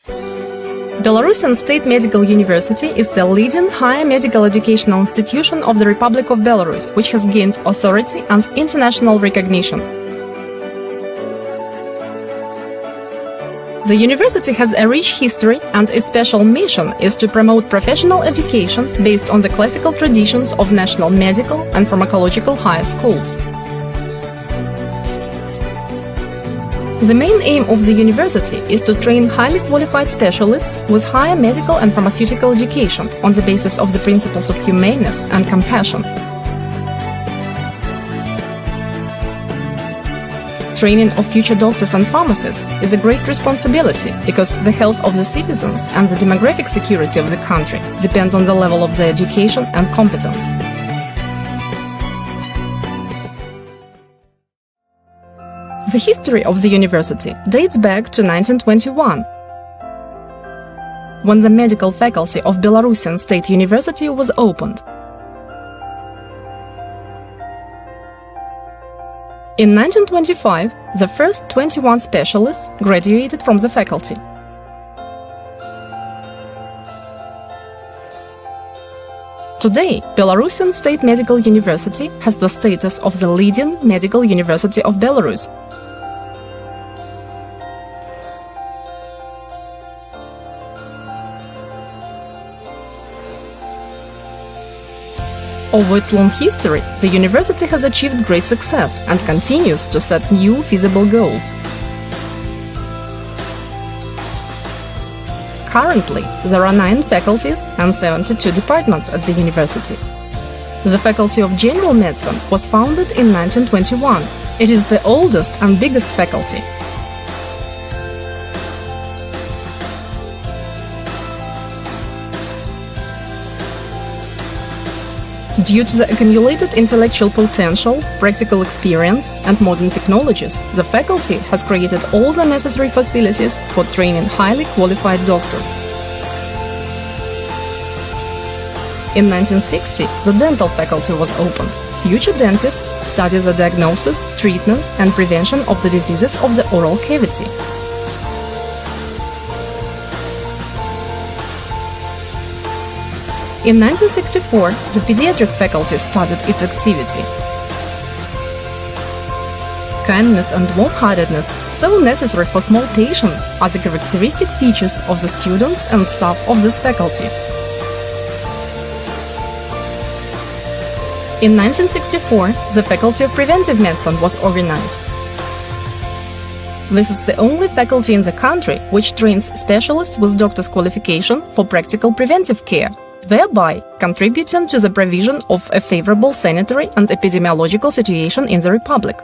Belarusian State Medical University is the leading higher medical educational institution of the Republic of Belarus, which has gained authority and international recognition. The university has a rich history, and its special mission is to promote professional education based on the classical traditions of national medical and pharmacological higher schools. The main aim of the university is to train highly qualified specialists with higher medical and pharmaceutical education on the basis of the principles of humaneness and compassion. Training of future doctors and pharmacists is a great responsibility because the health of the citizens and the demographic security of the country depend on the level of their education and competence. The history of the university dates back to 1921, when the medical faculty of Belarusian State University was opened. In 1925, the first 21 specialists graduated from the faculty. Today, Belarusian State Medical University has the status of the leading medical university of Belarus. Over its long history, the university has achieved great success and continues to set new feasible goals. Currently, there are 9 faculties and 72 departments at the university. The Faculty of General Medicine was founded in 1921. It is the oldest and biggest faculty. Due to the accumulated intellectual potential, practical experience, and modern technologies, the faculty has created all the necessary facilities for training highly qualified doctors. In 1960, the dental faculty was opened. Future dentists study the diagnosis, treatment, and prevention of the diseases of the oral cavity. In 1964, the pediatric faculty started its activity. Kindness and warm-heartedness, so necessary for small patients, are the characteristic features of the students and staff of this faculty. In 1964, the Faculty of Preventive Medicine was organized. This is the only faculty in the country which trains specialists with doctor's qualification for practical preventive care, thereby contributing to the provision of a favorable sanitary and epidemiological situation in the Republic.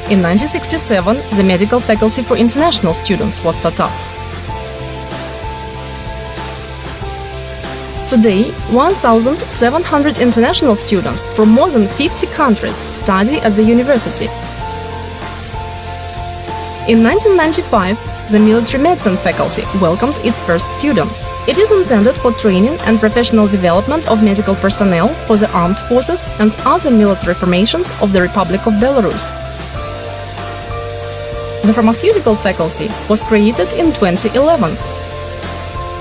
In 1967, the Medical Faculty for International Students was set up. Today, 1,700 international students from more than 50 countries study at the university. In 1995, the Military Medicine faculty welcomed its first students. It is intended for training and professional development of medical personnel for the armed forces and other military formations of the Republic of Belarus. The Pharmaceutical faculty was created in 2011.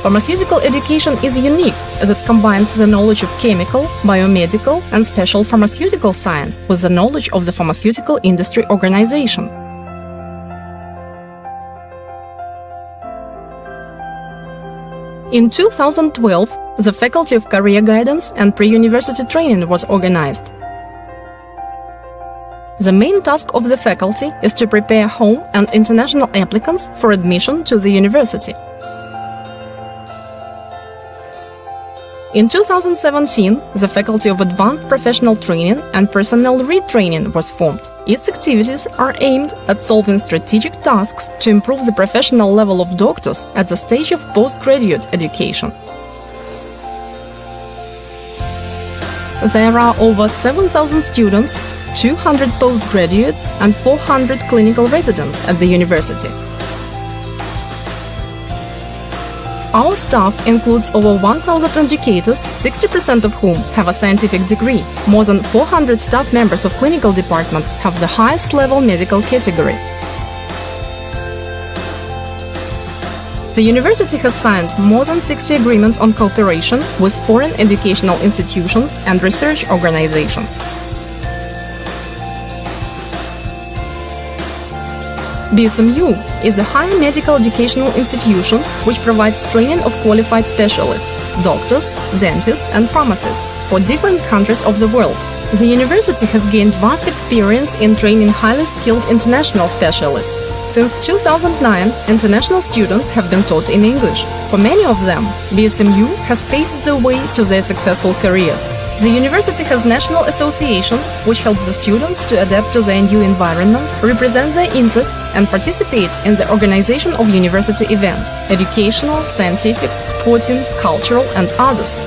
Pharmaceutical education is unique as it combines the knowledge of chemical, biomedical, and special pharmaceutical science with the knowledge of the pharmaceutical industry organization. In 2012, the Faculty of Career Guidance and Pre-University Training was organized. The main task of the faculty is to prepare home and international applicants for admission to the university. In 2017, the Faculty of Advanced Professional Training and Personnel Retraining was formed. Its activities are aimed at solving strategic tasks to improve the professional level of doctors at the stage of postgraduate education. There are over 7,000 students, 200 postgraduates, and 400 clinical residents at the university. Our staff includes over 1,000 educators, 60% of whom have a scientific degree. More than 400 staff members of clinical departments have the highest level medical category. The university has signed more than 60 agreements on cooperation with foreign educational institutions and research organizations. BSMU is a higher medical educational institution which provides training of qualified specialists, doctors, dentists and pharmacists for different countries of the world. The university has gained vast experience in training highly skilled international specialists. Since 2009, international students have been taught in English. For many of them, BSMU has paved the way to their successful careers. The university has national associations which help the students to adapt to their new environment, represent their interests, and participate in the organization of university events – educational, scientific, sporting, cultural, and others.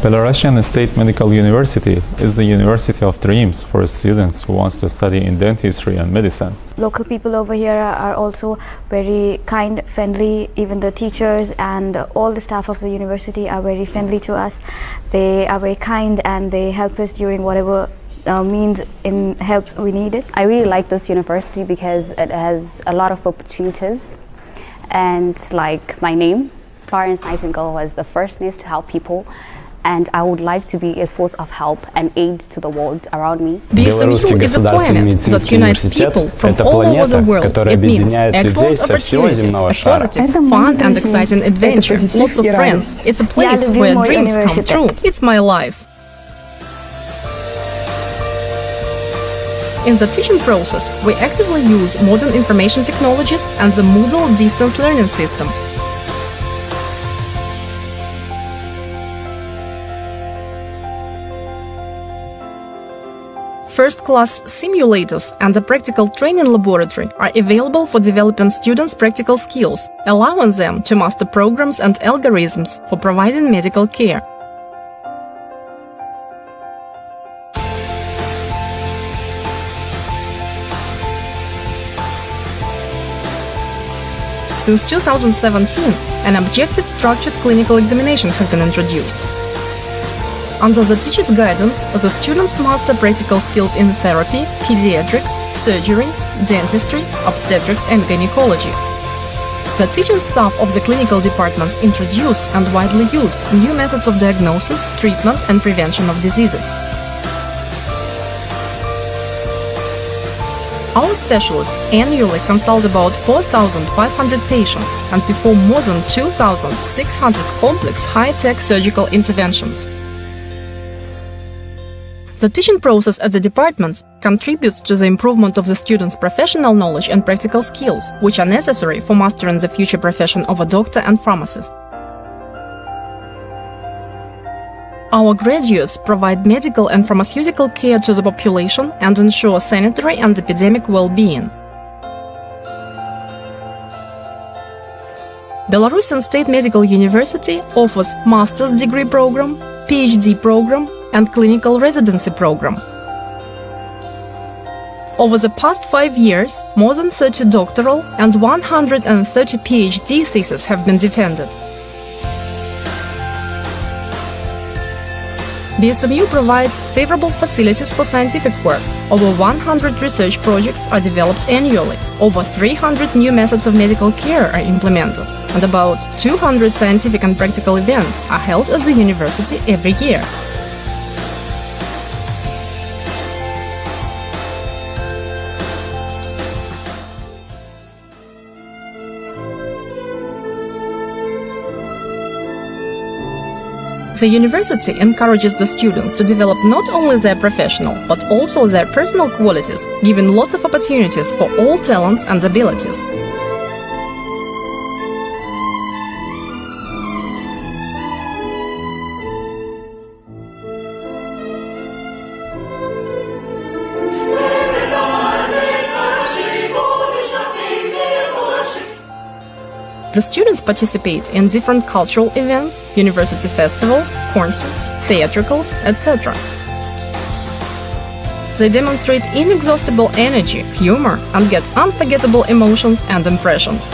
Belarusian State Medical University is the university of dreams for students who want to study in dentistry and medicine. Local people over here are also very kind, friendly. Even the teachers and all the staff of the university are very friendly to us. They are very kind and they help us during whatever means in help we need it. I really like this university because it has a lot of opportunities, and like my name, Florence Nightingale, was the first nurse to help people. And I would like to be a source of help and aid to the world around me. BSMU is a planet that unites people from all over the world. It means excellent opportunities, a positive, fun and exciting adventure, lots of friends. It's a place where dreams come true. It's my life. In the teaching process, we actively use modern information technologies and the Moodle distance learning system. First-class simulators and a practical training laboratory are available for developing students' practical skills, allowing them to master programs and algorithms for providing medical care. Since 2017, an objective structured clinical examination has been introduced. Under the teacher's guidance, the students master practical skills in therapy, pediatrics, surgery, dentistry, obstetrics and gynecology. The teaching staff of the clinical departments introduce and widely use new methods of diagnosis, treatment and prevention of diseases. Our specialists annually consult about 4,500 patients and perform more than 2,600 complex high-tech surgical interventions. The teaching process at the departments contributes to the improvement of the students' professional knowledge and practical skills, which are necessary for mastering the future profession of a doctor and pharmacist. Our graduates provide medical and pharmaceutical care to the population and ensure sanitary and epidemic well-being. Belarusian State Medical University offers master's degree program, PhD program, and clinical residency program. Over the past 5 years, more than 30 doctoral and 130 PhD theses have been defended. BSMU provides favorable facilities for scientific work. Over 100 research projects are developed annually. Over 300 new methods of medical care are implemented. And about 200 scientific and practical events are held at the university every year. The university encourages the students to develop not only their professional, but also their personal qualities, giving lots of opportunities for all talents and abilities. The students participate in different cultural events, university festivals, concerts, theatricals, etc. They demonstrate inexhaustible energy, humor, and get unforgettable emotions and impressions.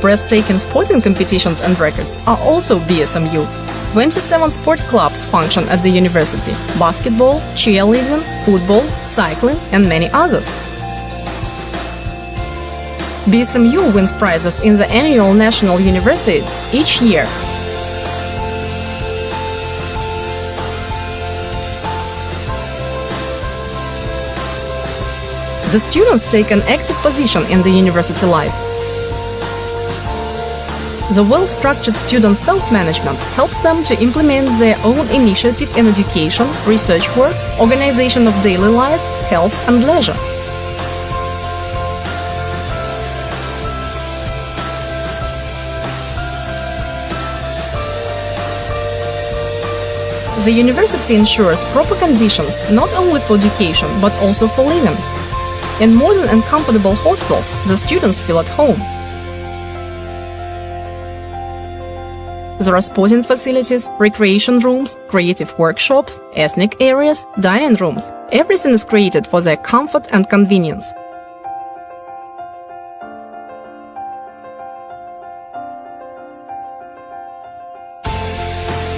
Breathtaking sporting competitions and records are also BSMU. 27 sport clubs function at the university: basketball, cheerleading, football, cycling, and many others. BSMU wins prizes in the annual National Universiade each year. The students take an active position in the university life. The well-structured student self-management helps them to implement their own initiative in education, research work, organization of daily life, health and leisure. The university ensures proper conditions not only for education but also for living. In modern and comfortable hostels, the students feel at home. There are sporting facilities, recreation rooms, creative workshops, ethnic areas, dining rooms. Everything is created for their comfort and convenience.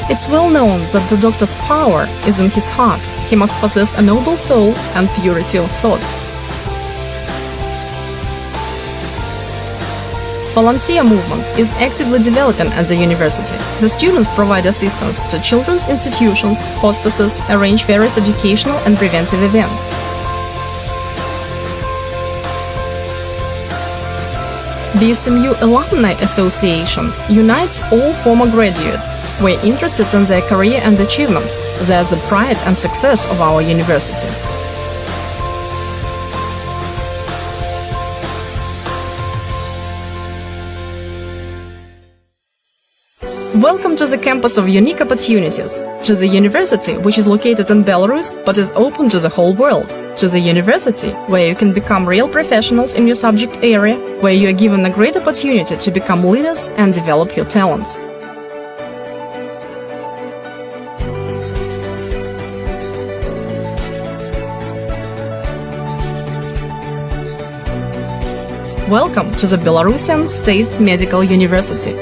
It's well known that the doctor's power is in his heart. He must possess a noble soul and purity of thoughts. Volunteer movement is actively developing at the university. The students provide assistance to children's institutions, hospices, arrange various educational and preventive events. BSMU Alumni Association unites all former graduates who are interested in their career and achievements. They are the pride and success of our university. Welcome to the campus of unique opportunities, to the university which is located in Belarus but is open to the whole world, to the university where you can become real professionals in your subject area, where you are given a great opportunity to become leaders and develop your talents. Welcome to the Belarusian State Medical University.